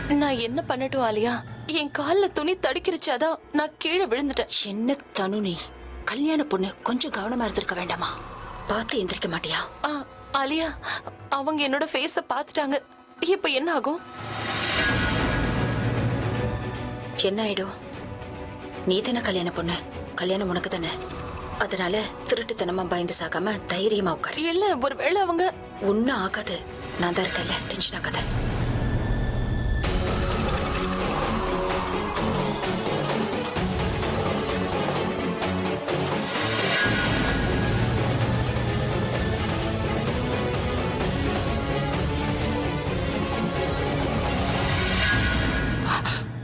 நான் என்ன பண்ணட்டும் ஆலியா? என் கால்ல துணி தடுக்கிருச்சாதான் நான் கீழே விழுந்துட்டேன். என்ன தனு நீ கல்யாண பொண்ணு, கொஞ்சம் கவனமா இருந்திருக்க வேண்டாமா? பார்த்து எந்திரிக்க மாட்டியா? ஆலியா, அவங்க என்னோட ஃபேஸ பாத்துட்டாங்க. இப்ப என்ன ஆகும்? என்ன ஆயிடும்? நீ தானே கல்யாண பொண்ணு, கல்யாணம் உனக்கு தானே. அதனால திருட்டுத்தனமா பயந்து சாக்காம தைரியமா உட்காரு. இல்ல, ஒருவேளை அவங்க ஒன்னும் ஆகாது. நான் தான் இருக்கல, டென்ஷன் ஆகாத.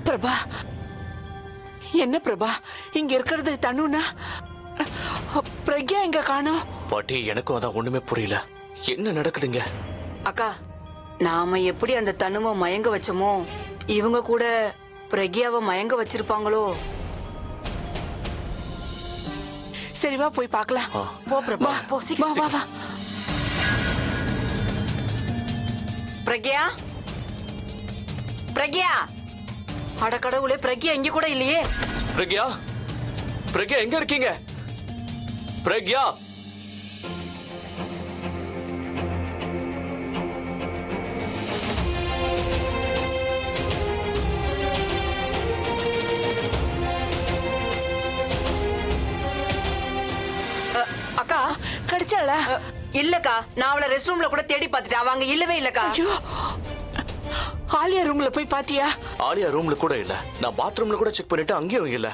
பிரபா, என்ன பிரபா இங்க இருக்கிறது? தனுனா பிரக்யா எங்க காணோம்? பாட்டி, எனக்கும் அதான் ஒண்ணுமே புரியல. என்ன நடக்குதுங்க? அக்கா, நாம எப்படி அந்த தனுவை மயங்க வச்சோமோ இவங்க கூட பிரக்யாவை மயங்க வச்சிருப்பாங்களோ. சரி வா போய் பார்க்கலாம். போ பிரபா, போ வா சீக்கிரம். வா வா. பிரக்யா, பிரக்யா, அட கடவுளே, பிரக்யா இங்க கூட இல்லையே. பிரக்யா, பிரக்யா எங்க இருக்கீங்க? பிரக்யா, அக்கா கிடைச்சாளா? இல்லக்கா, நான் அவளை ரெஸ்ட் ரூம்ல கூட தேடி பார்த்துட்டேன், அவங்க இல்லவே இல்லக்கா. ஐயோ, ஆலியா ரூம்ல போய் பாத்தியா? ஆலியா ரூம்ல கூட இல்ல. நான் பாத்ரூம்ல கூட செக் பண்ணிட்டு அங்கேயும் இல்ல.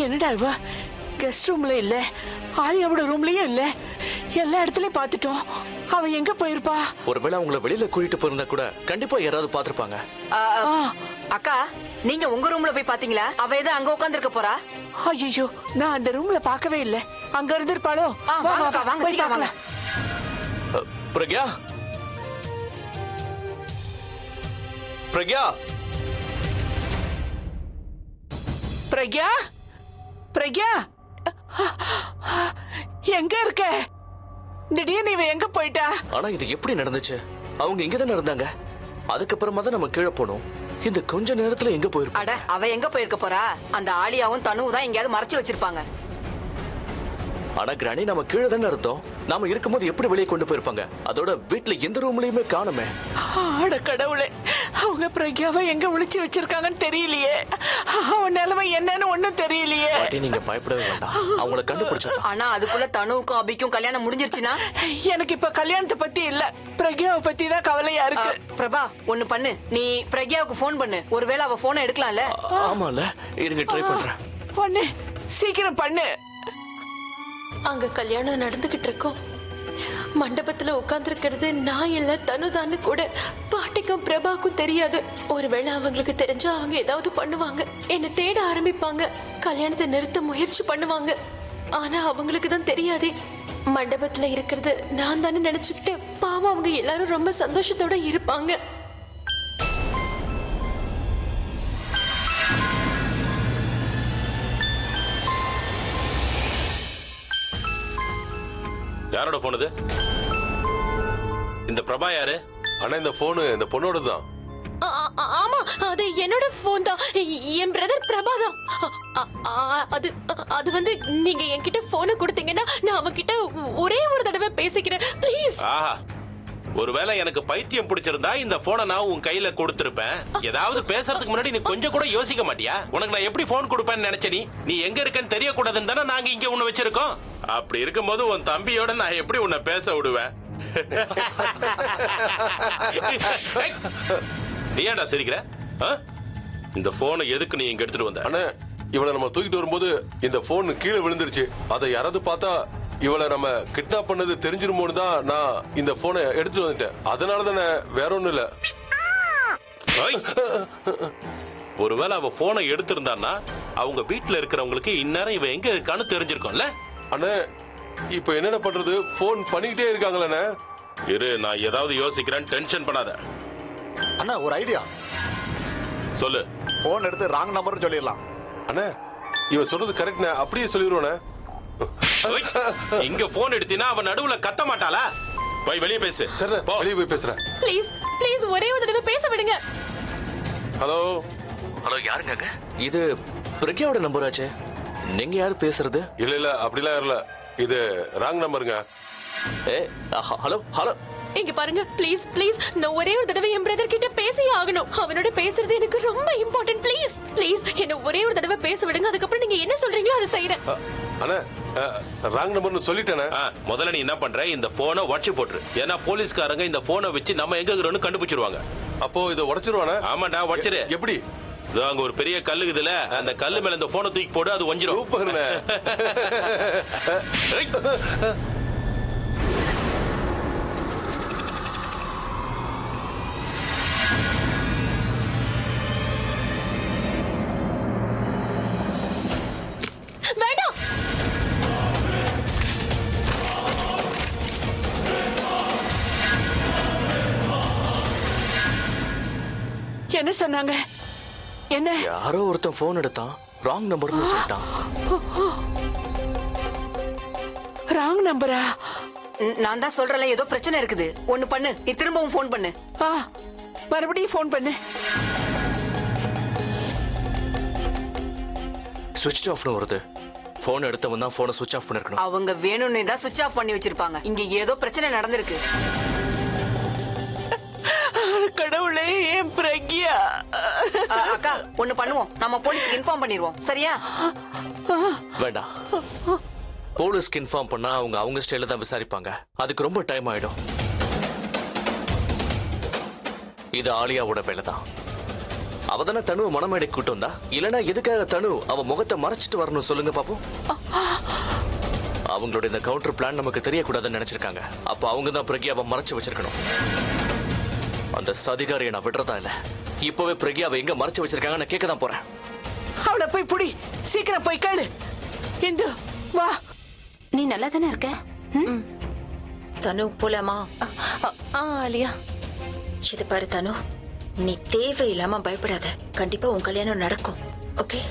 என்னடா இவ, கெஸ்ட் ரூம்ல இல்ல, ஆலியாவோட ரூம்லயும் இல்ல, எல்லா இடத்துலயும் பாத்துட்டோம். அவ எங்க போயிருப்பா? ஒருவேளை அவங்கள வெளியில கூட்டிட்டு போயிருந்தா கூட கண்டிப்பா யாராவது பாத்திருப்பாங்க. அக்கா, நீங்க உங்க ரூம்ல போய் பாத்தீங்களா? அவ ஏதோ அங்க உட்கார்ந்திருக்க போறா. ஐயோ, நான் அந்த ரூம்ல பார்க்கவே இல்ல. அங்க இருந்திருப்பாளோ? வாங்க, வாங்க, போய் சீக்கிரம் வாங்க. பார்க்கலாம். பிரக்யா, பிரக்யா, பிரக்யா, பிரக்யா, எங்க இருக்க? திடீர்னு இவ எங்க போயிட்டா? ஆனா இது எப்படி நடந்துச்சு? அவங்க இங்க தானே இருந்தாங்க. அதுக்கப்புறமா தான் நம்ம கீழே போனோம். இந்த கொஞ்ச நேரத்துல எங்க போயிருப்பா? அட, அவ எங்க போயிருக்க போறா? அந்த ஆலியாவும் தனுவும் தான் எங்கேயாவது மறைச்சு வச்சிருப்பாங்க. ஆனா கிராணி, நம்ம கீழே தானே இருந்தோம். நாம இருக்கும்போது எப்படி வெளியே கொண்டு போயிருப்பாங்க? அதோட வீட்டுல எந்த ரூம்லயுமே காணுமே. ஆட கடவுளே, அவங்க பிரக்யாவை எங்க ஒளிச்சு வச்சிருக்காங்கன்னு தெரியலையே. அவன் நிலைமை என்னன்னு ஒண்ணும் தெரியலையே. பாட்டி, நீங்க பயப்படவே வேண்டாம். அவங்கள கண்டுபிடிச்சா. ஆனா அதுக்குள்ள தனுவுக்கும் அபிக்கும் கல்யாணம் முடிஞ்சிருச்சுன்னா? எனக்கு இப்ப கல்யாணத்தை பத்தி இல்ல, பிரக்யாவை பத்தி தான் கவலையா இருக்கு. பிரபா, ஒண்ணு பண்ணு, நீ பிரக்யாவுக்கு போன் பண்ணு. ஒருவேளை அவ போனை எடுக்கலாம்ல? ஆமால, இருங்க ட்ரை பண்றேன். பண்ணு, சீக்கிரம் பண்ணு. அங்க கல்யாணம் நடந்துகிட்டு இருக்கோம். மண்டபத்துல உட்கார்ந்துருக்கிறது நான் இல்ல, தனுதான்னு கூட பாட்டிக்கும் பிரபாக்கும் தெரியாது. ஒருவேளை அவங்களுக்கு தெரிஞ்சா அவங்க ஏதாவது பண்ணுவாங்க, என்ன தேட ஆரம்பிப்பாங்க, கல்யாணத்தை நிறுத்த முயற்சி பண்ணுவாங்க. ஆனா அவங்களுக்கு தான் தெரியாதே மண்டபத்துல இருக்கிறது நான் தானே நினைச்சுக்கிட்டு. பாவம், அவங்க எல்லாரும் ரொம்ப சந்தோஷத்தோட இருப்பாங்க. யாரோட போன் இது? இந்த பிரபா யாரு? ஆனா இந்த போனு இந்த பொண்ணோட தான். ஆமா, அது என்னோட போன் தான். என் பிரதர் பிரபா தான். அது வந்து நீங்க என்கிட்ட போனை கொடுத்தீங்கன்னா நான் அவன்கிட்ட ஒரே ஒரு தடவை பேசிக்கிறேன், ப்ளீஸ். ஆஹா, ஒருவேளை எனக்கு பைத்தியம் பிடிச்சிருந்தா இந்த போனை நான் உன் கையில கொடுத்திருப்பேன். ஏதாவது பேசுறதுக்கு முன்னாடி நீ கொஞ்சம் கூட யோசிக்க மாட்டியா? உனக்கு நான் எப்படி போன் கொடுப்பேன்னு நினைச்ச? நீ எங்க இருக்கன்னு தெரியக்கூடாதுன்னு தானே நாங்க இங்க உன்னை வச்சிருக்கோம். அப்படி இருக்கும்போது உன் தம்பியோட நான் எப்படி உன்னை பேச விடுவேன்? நீ ஏன்டா சிரிக்கிற? இந்த போனை எதுக்கு நீ இங்க எடுத்துட்டு வந்த? அண்ணா, இவளை நம்ம தூக்கிட்டு வரும்போது இந்த போன் கீழே விழுந்துருச்சு. அதை யாராவது பார்த்தா இவளை நம்ம கிட்னாப் பண்ணது தெரிஞ்சிருமோன்னு தான் நான் இந்த போனை எடுத்துட்டு வந்துட்டேன். அதனால தானே, வேற ஒண்ணும் இல்ல. ஒருவேளை அவ போனை எடுத்திருந்தான்னா அவங்க வீட்டுல இருக்கிறவங்களுக்கு இந்நேரம் இவ எங்க இருக்கான்னு தெரிஞ்சிருக்கும்ல. அண்ணா, இப்ப என்னென்ன பண்றது? போன் பண்ணிக்கிட்டே இருக்காங்களே. இரு, நான் ஏதாவது யோசிக்கிறேன், டென்ஷன் பண்ணாத. அண்ணா, ஒரு ஐடியா. சொல்லு. போன் எடுத்து ராங் நம்பர் சொல்லிடலாம். அண்ணா, இவன் சொல்றது கரெக்ட். அப்படியே சொல்லிடுவானே. இங்க போன் எடுத்தினா அவன் நடுவுல கத்த மாட்டாளா? போய் வெளியே பேசு. சரி, வெளியே போய் பேசுறேன். ப்ளீஸ் ப்ளீஸ், ஒரே ஒரு தடவை பேச விடுங்க. ஹலோ ஹலோ, யாருங்க? இது பிரக்யாவோட நம்பர் ஆச்சே. நீங்க யாரு பேசுறது? இல்ல அப்படிலாம் இல்ல, இது ராங் நம்பருங்க. ஏ ஹலோ ஹலோ, இங்க பாருங்க, ப்ளீஸ் ப்ளீஸ், நான் ஒரே ஒரு தடவை என் பிரதர் கிட்ட பேசியே ஆகணும். அவனோட பேசுறது எனக்கு ரொம்ப இம்பார்ட்டன்ட். ப்ளீஸ் ப்ளீஸ், என்ன ஒரே ஒரு தடவை பேச விடுங்க. அதுக்கப்புறம் நீங்க என்ன சொல்றீங்களோ அதை செய்யறேன். அண்ணா ராங் நம்பர்னு சொல்லிட்டேனே. முதல்ல நீ என்ன பண்ற, இந்த போனை உடச்சு போட்டுரு. ஏன்னா போலீஸ்காரங்க இந்த போனை வச்சு நம்ம எங்க இருக்கிறோம்னு கண்டுபிடிச்சிருவாங்க. அப்போ இதை உடைச்சிருவானே? ஆமாடா, உடச்சிரு. எப்படி? இதோ அங்க ஒரு பெரிய கல்லு இருக்குதுல, அந்த கல்லு மேல இந்த போனை தூக்கி போடு, அது வஞ்சிரும். சூப்பர்ண்ணே. வேண்டாம். என்ன சொன்னாங்க? என்ன? யாரோ ஒருத்தன் போன் எடுத்தான், ராங் நம்பர்னு சொல்லிட்டான். ராங் நம்பரா? நான் தான் சொல்றல, ஏதோ பிரச்சனை இருக்குது. ஒண்ணு பண்ணு, நீ திரும்பவும் ஃபோன் பண்ணு. மறுபடியும் ஃபோன் பண்ணு. சுவிட்ச் ஆஃப்னு வருது. போன் எடுத்தவன் தான் போனை சுவிட்ச் ஆஃப் பண்ணிருக்கணும். அவங்க வேணும்னே தான் சுவிட்ச் ஆஃப் பண்ணி வச்சிருப்பாங்க. இங்க ஏதோ பிரச்சனை நடந்திருக்கு. கடவுளே, என் பிரக்யா. அக்கா, ஒண்ணு பண்ணுவோம், நம்ம போலீஸ்க்கு இன்ஃபார்ம் பண்ணிடுவோம். சரியா? வேண்டாம், போலீஸ்க்கு இன்ஃபார்ம் பண்ணா அவங்க ஸ்டைல தான் விசாரிப்பாங்க. அதுக்கு ரொம்ப டைம் ஆயிடும். இது ஆலியாவோட வேலை தான். அவ தானே தனுவை மனமேடைக்கு கூட்டு வந்தா. இல்லனா எதுக்காக தனு அவ முகத்தை மறைச்சிட்டு வரணும் சொல்லுங்க பாப்போம். அவங்களோட இந்த கவுண்டர் பிளான் நமக்கு தெரியக்கூடாதுன்னு நினைச்சிருக்காங்க. அப்ப அவங்க தான் பிரக்யாவை மறைச்சு வச்சிருக்கணும். அந்த சதிகாரியை நான் விடுறதா இல்ல. இப்பவே பிரக்யாவை எங்க மறைச்சு வச்சிருக்காங்க நான் கேட்க தான் போறேன். அவளை போய் புடி, சீக்கிரம் போய் கேளு. இந்து வா. நீ நல்லா தானே இருக்க? தனு, போலாமா? ஆலியா, இது பாரு தனு, நீ தேவையில்லாம பயப்படாத. கண்டிப்பா உன் கல்யாணம் நடக்கும். ஓகே?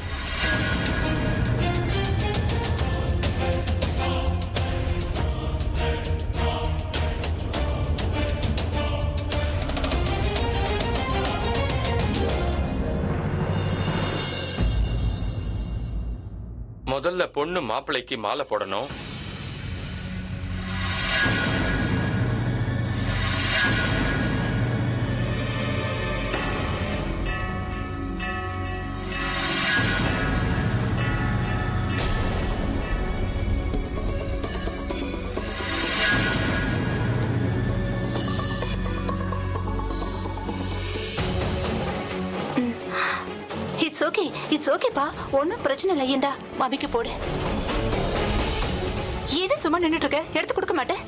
முதல்ல பொண்ணு மாப்பிள்ளைக்கு மாலை போடணும். இட்ஸ் ஓகேப்பா, ஒன்னும் பிரச்சனை இல்லை. இந்தா மாமிக்கு போடு. ஏது சும்மா நின்னுட்டு இருக்க? எடுத்து கொடுக்க மாட்டேன்.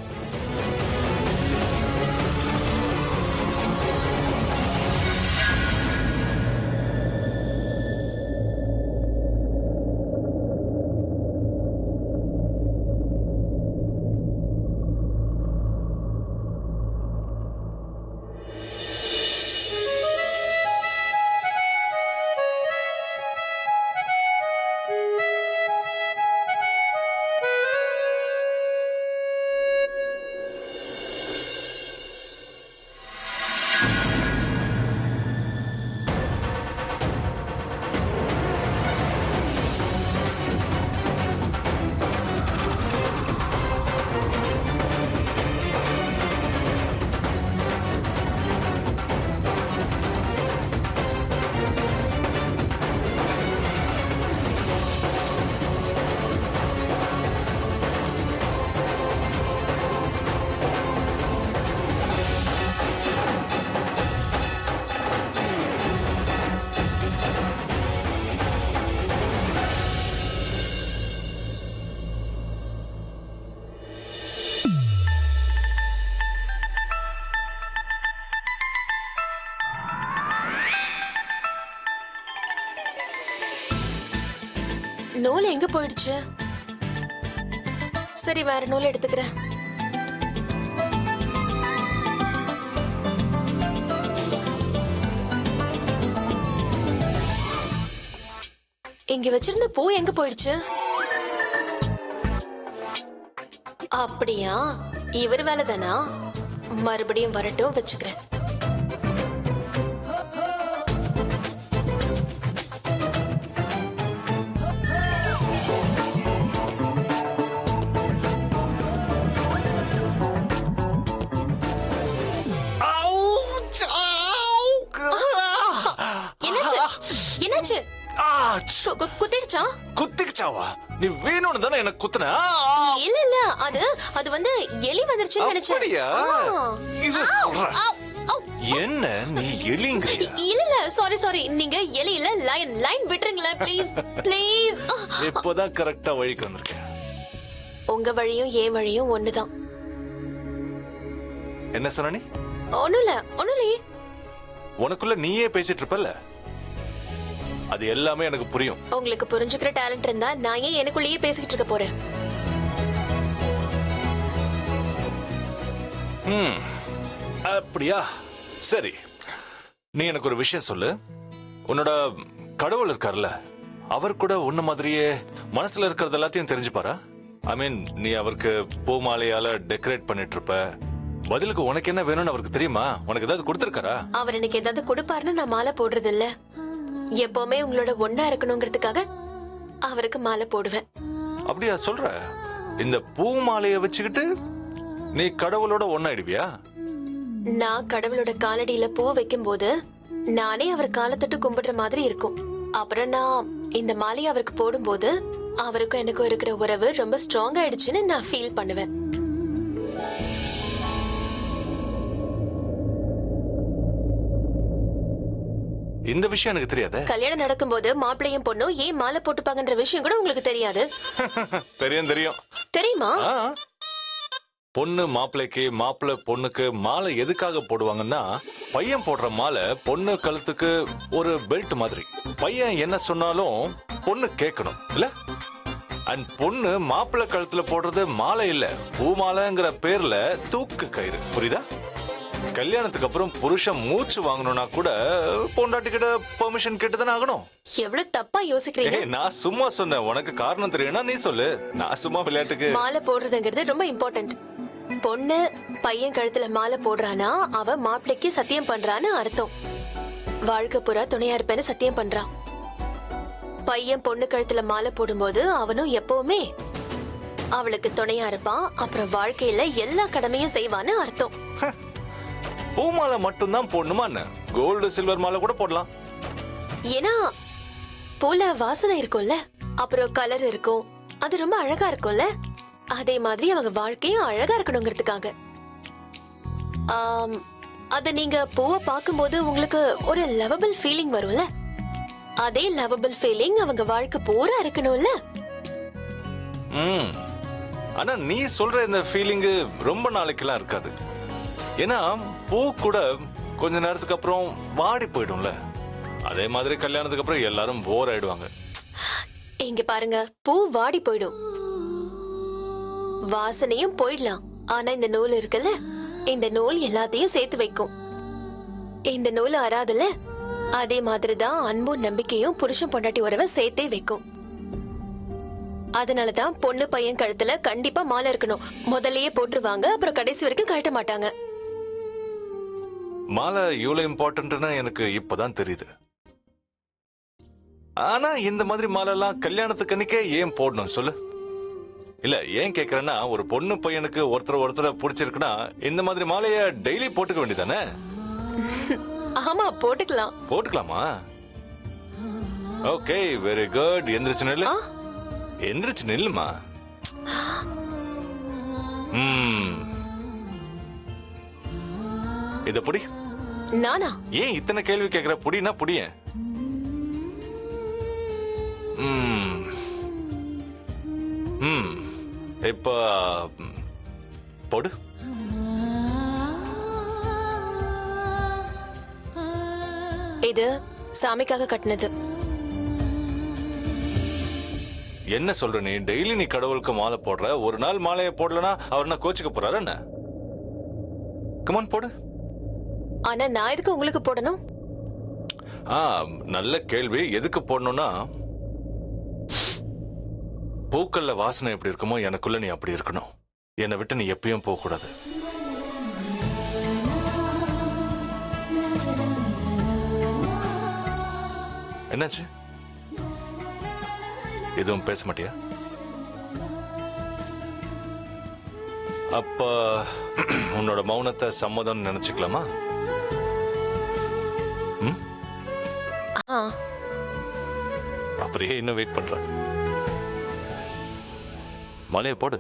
நூல் எங்க போயிடுச்சு? சரி, வேற நூல் எடுத்துக்கிறேன். இங்க வச்சிருந்த பூ எங்க போயிடுச்சு? அப்படியா, இவர் வேலை தானா? மறுபடியும் வரட்டும், வச்சுக்கிறேன். குத்திடுச்சா? குத்திக்கிச்சாவா? நீ வேணும்னு தானே எனக்கு குத்துன? இல்ல இல்ல, அது வந்து எலி வந்துருச்சுன்னு நினைச்சேன். அப்படியா? இது சொல்றேன். என்ன நீ எலிங்க? இல்ல இல்ல, சாரி, நீங்க எலி இல்ல, லைன் விட்டுருங்களேன் ப்ளீஸ் ப்ளீஸ். இப்போதான் கரெக்டா வழிக்கு வந்திருக்கேன். உங்க வழியும் என் வழியும் ஒண்ணுதான். என்ன சொன்ன நீ? ஒண்ணும் இல்லையே. உனக்குள்ள நீயே பேசிட்டு இருப்பல்ல, அது எல்லாமே எனக்கு புரியும். உங்களுக்கு புரிஞ்சுக்கிற டேலண்ட் இருந்தா நான் ஏன் எனக்குள்ளேயே பேசிக்கிட்டு இருக்க போறேன்? அப்படியா? சரி, நீ எனக்கு ஒரு விஷயம் சொல்லு. உன்னோட கடவுள் இருக்கார்ல, அவர் கூட உன்ன மாதிரியே மனசுல இருக்கிறது எல்லாத்தையும் தெரிஞ்சுப்பாரா? ஐ மீன், நீ அவருக்கு பூ மாலையால டெக்கரேட் பண்ணிட்டு இருப்ப. பதிலுக்கு உனக்கு என்ன வேணும்னு அவருக்கு தெரியுமா? உனக்கு ஏதாவது கொடுத்திருக்காரா? அவர் எனக்கு ஏதாவது கொடுப்பாருன்னு நான் மாலை போடுறது இல்ல. எப்பவுமே உங்களோட ஒன்னா இருக்கணுங்கிறதுக்காக அவருக்கு மாலை போடுவேன். அப்படியா சொல்ற? இந்த பூ மாலைய வச்சுக்கிட்டு நீ கடவுளோட ஒன்னாயிடுவியா? நான் கடவுளோட காலடியில பூ வைக்கும் போது நானே அவர் காலை தொட்டு கும்பிடுற மாதிரி இருக்கும். அப்புறம் நான் இந்த மாலையை அவருக்கு போடும்போது அவருக்கும் எனக்கும் இருக்கிற உறவு ரொம்ப ஸ்ட்ராங் ஆயிடுச்சுன்னு நான் ஃபீல் பண்ணுவேன். இந்த விஷயம் எனக்கு தெரியாது. கல்யாணம் நடக்கும்போது மாப்பிள்ளையும் பொண்ணும் ஏன் மாலை போட்டுப்பாங்கன்ற விஷயம் கூட உங்களுக்கு தெரியாது? தெரியும். தெரியுமா? பொண்ணு மாப்பிள்ளைக்கு, மாப்பிள்ளை பொண்ணுக்கு மாலை எதுக்காக போடுவாங்கன்னா, பையன் போடுற மாலை பொண்ணு கழுத்துக்கு ஒரு பெல்ட் மாதிரி. பையன் என்ன சொன்னாலும் பொண்ணு கேட்கணும் இல்ல? அண்ட் பொண்ணு மாப்பிள்ளை கழுத்துல போடுறது மாலை இல்ல, பூ மாலைங்கிற பேர்ல தூக்கு கயிறு. புரியுதா? கல்யாணத்துக்கு அப்புறம் புருஷன் மூச்சு வாங்கணும்னா கூட பொண்டாட்டி கிட்ட பெர்மிஷன் கேட்டுதானே ஆகணும். எவ்வளவு தப்பா யோசிக்கிறீங்க? நான் சும்மா சொன்னேன், உனக்கு காரணம் தெரியும்னா நீ சொல்லு. நான் சும்மா விளையாட்டுக்கு. மாலை போடுறதுங்கிறது ரொம்ப இம்பார்ட்டன்ட். பொண்ணு பையன் கழுத்துல மாலை போடுறானா அவ மாப்பிள்ளைக்கு சத்தியம் பண்றான்னு அர்த்தம். வாழ்க்கை புறா துணையா இருப்பேன்னு சத்தியம் பண்றான். பையன் பொண்ணு கழுத்துல மாலை போடும்போது அவனும் எப்பவுமே அவளுக்கு துணையா இருப்பான். அப்புறம் வாழ்க்கையில எல்லா கடமையும் செய்வான்னு அர்த்தம். பூ மாலை மட்டும்தான் போடணுமா என்ன? கோல்டு சில்வர் மாலை கூட போடலாம். ஏன்னா பூல வாசனை இருக்கும்ல, அப்புறம் கலர் இருக்கும், அது ரொம்ப அழகா இருக்கும்ல. அதே மாதிரி அவங்க வாழ்க்கையும் அழகா இருக்கணுங்கிறதுக்காக. அது நீங்க பூவை பார்க்கும்போது உங்களுக்கு ஒரு லவபிள் ஃபீலிங் வரும்ல, அதே லவபிள் ஃபீலிங் அவங்க வாழ்க்கை பூரா இருக்கணும்ல. ஆனா நீ சொல்ற இந்த ஃபீலிங் ரொம்ப நாளைக்கெல்லாம் இருக்காது. ஏன்னா பூ கூட கொஞ்ச நேரத்துக்கு அப்புறம் வாடி போயிடும்ல. அதே மாதிரி கல்யாணத்துக்கு அப்புறம் எல்லாரும் போர் ஆயிடுவாங்க. இங்க பாருங்க, பூ வாடி போயிடும், வாசனையும் போயிடலாம். ஆனா இந்த நூல் இருக்குல்ல, இந்த நூல் எல்லாத்தையும் சேர்த்து வைக்கும். இந்த நூல் அறாதுல, அதே மாதிரிதான் அன்பும் நம்பிக்கையும் புருஷன் பொண்டாட்டி உறவை சேர்த்தே வைக்கும். அதனாலதான் பொண்ணு பையன் கழுத்துல கண்டிப்பா மாலை இருக்கணும். முதல்லயே போட்டுருவாங்க, அப்புறம் கடைசி வரைக்கும் கழட்ட மாட்டாங்க. மாலை இவ்வளவு இம்பார்ட்டன்ட்னு எனக்கு இப்பதான் தெரியுது. ஆனா இந்த மாதிரி மாலை எல்லாம் கல்யாணத்துக்கு அன்னைக்கே ஏன் போடணும் சொல்லு? இல்ல ஏன் கேக்குறேன்னா, ஒரு பொண்ணு பையனுக்கு ஒருத்தர் பிடிச்சிருக்குன்னா இந்த மாதிரி மாலைய டெய்லி போட்டுக்க வேண்டியதானே? ஆமா, போட்டுக்கலாமா? Okay, very good. எந்திரிச்சு நில்லுமா. இத புடி. நானா? ஏன் இத்தனை கேள்வி கேக்குற? புடினா புடிய. இப்ப போடு. இது சாமிக்காக கட்டினது. என்ன சொல்ற நீ? டெய்லி நீ கடவுளுக்கு மாலை போடுற, ஒரு நாள் மாலையை போடலனா அவர் என்ன கோச்சுக்க போறாரு என்ன? கமான் போடு. ஆனா நான் எதுக்கு உங்களுக்கு போடணும்? நல்ல கேள்வி. எதுக்கு போடணும்னா, பூக்கள்ல வாசனை எப்படி இருக்குமோ எனக்குள்ள நீ அப்படி இருக்கணும். என்னை விட்டு நீ எப்பயும் போக கூடாது. என்னாச்சு? எதுவும் பேச மாட்டியா? அப்ப உன்னோட மௌனத்தை சம்மதம் நினைச்சுக்கலாமா? அப்புறம் இன்னும் வெயிட் பண்றேன். மாலையை போடு.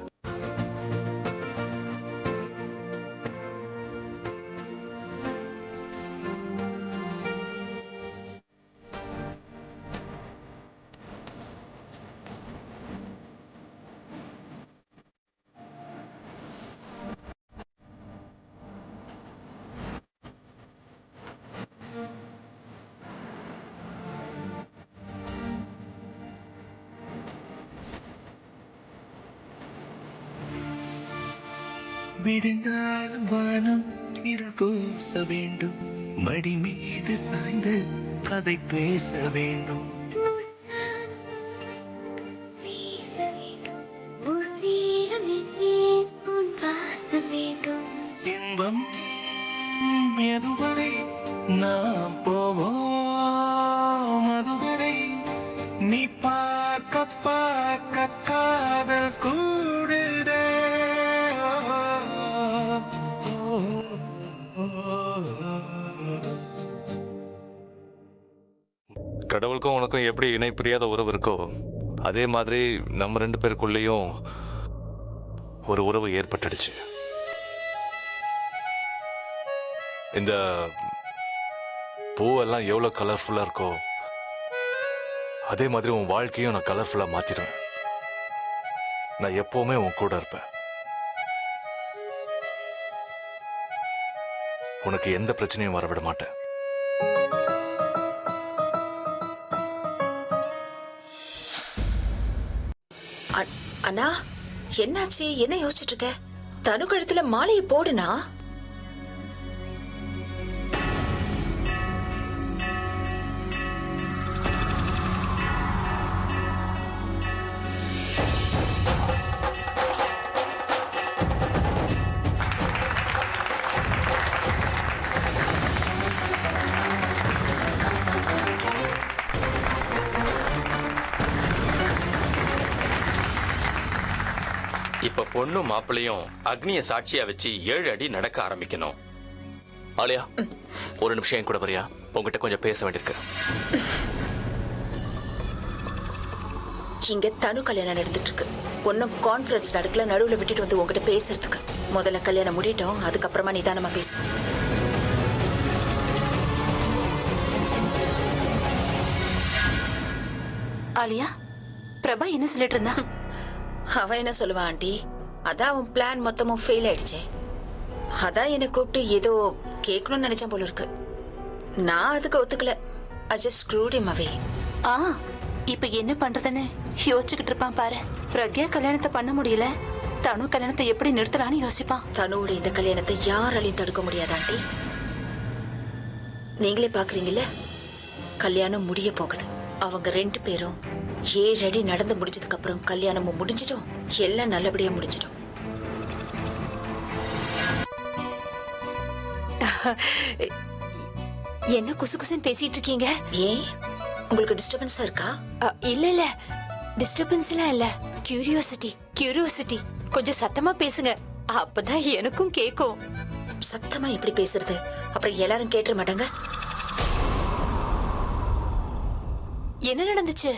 விடுங்காலும் வானம் இருள் கூச வேண்டும், மடி மீது சாய்ந்து கதை பேச வேண்டும். இன்பம் எதுவரை நாம் போவோம், அதுவரை நீ பார்க்க பார்க்க காதல் கூடுதே. கடவுளுக்கும் உனக்கும் எப்படி இணை பிரியாத உறவு இருக்கோ அதே மாதிரி நம்ம 2 பேருக்குள்ளேயும் ஒரு உறவு ஏற்பட்டுடுச்சு. இந்த பூவெல்லாம் எவ்வளவு கலர்ஃபுல்லா இருக்கோ அதே மாதிரி உன் வாழ்க்கையும் நான் கலர்ஃபுல்லா மாத்திடுவேன். நான் எப்பவுமே உன் கூட இருப்பேன். உனக்கு எந்த பிரச்சனையும் வரவிட மாட்டேன். அண்ணா, என்னாச்சு? என்ன யோசிச்சுட்டு இருக்க? தனு கழுத்துல மாலையை போடுனா. இப்ப பொண்ணும் மாப்பிளையும் அக்னிய சாட்சியா வச்சு 7 அடி நடக்க ஆரம்பிக்கணும். ஆலியா, ஒரு நிமிஷம் என் கூட வரியா? உங்ககிட்ட கொஞ்சம் பேச வேண்டியிருக்கு. இங்க தனு கல்யாணம் நடந்துட்டு இருக்கு. ஒன்னும் கான்ஃபரன்ஸ் நடக்கல, நடுவுல விட்டுட்டு வந்து உங்ககிட்ட பேசுறதுக்கு. முதல்ல கல்யாணம் முடிட்டோம், அதுக்கப்புறமா நிதானமா பேசுவோம். ஆலியா, பிரபா என்ன சொல்லிட்டு இருந்தா? அவன் என்ன சொல்லுவான் ஆண்டி? அதான் அவன் பிளான் மொத்தமும் ஃபெயில் ஆயிடுச்சே. அதான் என்னை கூப்பிட்டு ஏதோ கேட்கணும்னு நினைச்சேன் போல இருக்கு. நான் அதுக்கு ஒத்துக்கல. I just screwed him away. இப்ப என்ன பண்றதுன்னு யோசிச்சுக்கிட்டு இருப்பான் பாரு. பிரக்யா கல்யாணத்தை பண்ண முடியல, தனு கல்யாணத்தை எப்படி நிறுத்தலான்னு யோசிப்பான். தனுவோட இந்த கல்யாணத்தை யாராலையும் தடுக்க முடியாது ஆண்டி. நீங்களே பாக்குறீங்கல்ல, கல்யாணம் முடிய போகுது. அவங்க 2 பேரும் 7 அடி நடந்து முடிஞ்சதுக்கு அப்புறம் கல்யாணமும் முடிஞ்சிடும், எல்லாம் நல்லபடியா முடிஞ்சிடும். என்ன குசு குசுன்னு பேசிட்டு இருக்கீங்க? ஏன், உங்களுக்கு டிஸ்டர்பன்ஸா இருக்கா? இல்ல இல்ல, டிஸ்டர்பன்ஸ் எல்லாம் இல்ல. கியூரியாசிட்டி. கொஞ்சம் சத்தமா பேசுங்க, அப்பதான் எனக்கும் கேக்கும். சத்தமா எப்படி பேசுறது? அப்புறம் எல்லாரும் கேட்டுற மாட்டாங்க. என்ன நடந்துச்சு?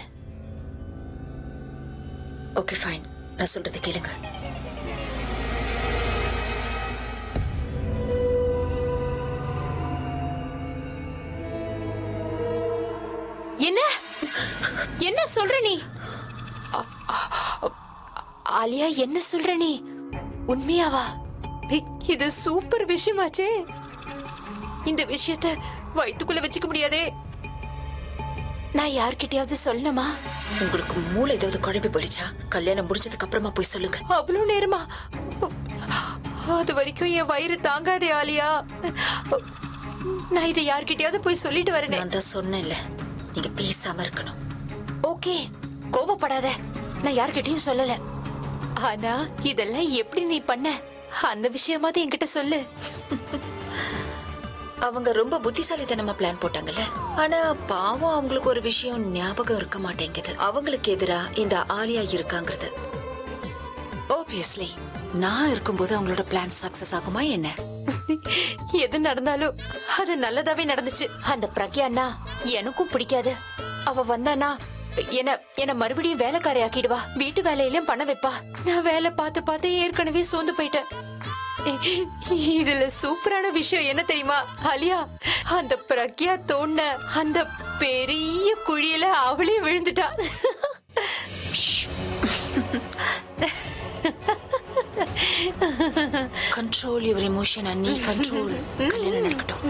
ஓகே ஃபைன், நான் சொல்றது கேளுங்க. என்ன சொல்ற நீ? ஆலியா, என்ன சொல்ற நீ? உண்மையாவா? இது சூப்பர் விஷயமாச்சே. இந்த விஷயத்தை வயித்துக்குள்ள வச்சுக்க முடியாதே. நான் யார்கிட்டயாவது சொல்லணுமா? உங்களுக்கு மூளை ஏதாவது குழம்பி போயிடுச்சா? கல்யாணம் முடிஞ்சதுக்கு அப்புறமா போய் சொல்லுங்க. அவ்வளவு நேரமா? அது வரைக்கும் என் வயிறு தாங்காதே ஆலியா. நான் இதை யார்கிட்டயாவது போய் சொல்லிட்டு வரேன். நான் தான் சொன்னேன்ல, நீங்க பேசாம இருக்கணும். ஓகே, கோவப்படாத. நான் யார்கிட்டயும் சொல்லல. ஆனா இதெல்லாம் எப்படி நீ பண்ண? அந்த விஷயமாவது என்கிட்ட சொல்லு. அவங்க ரொம்ப புத்திசாலித்தனமா பிளான் போட்டாங்கல்ல. ஆனா பாவம், அவங்களுக்கு ஒரு விஷயம் ஞாபகம் இருக்க மாட்டேங்குது. அவங்களுக்கு எதிரா இந்த ஆலியா இருக்காங்கிறது. ஆப்வியஸ்லி நான் இருக்கும்போது அவங்களோட பிளான் சக்சஸ் ஆகுமா என்ன? எது நடந்தாலும் அது நல்லதாவே நடந்துச்சு. அந்த பிரக்யாண்ணா எனக்கும் பிடிக்காது. அவ வந்தானா என்ன மறுபடியும் வேலைக்காரி ஆக்கிடுவா, வீட்டு வேலையிலும் பண்ண வைப்பா. நான் வேலை பார்த்து பார்த்து ஏற்கனவே சோர்ந்து போயிட்டேன். இதுல சூப்பரான விஷயம் என்ன தெரியுமா ஆலியா? அந்த பிரக்யா தோண்ட அந்த பெரிய குழியில அவளே விழுந்துட்டா. கண்ட்ரோல் யுவர் எமோஷன் அண்ணி, கண்ட்ரோல். கல்யாணம் நடக்கட்டும்.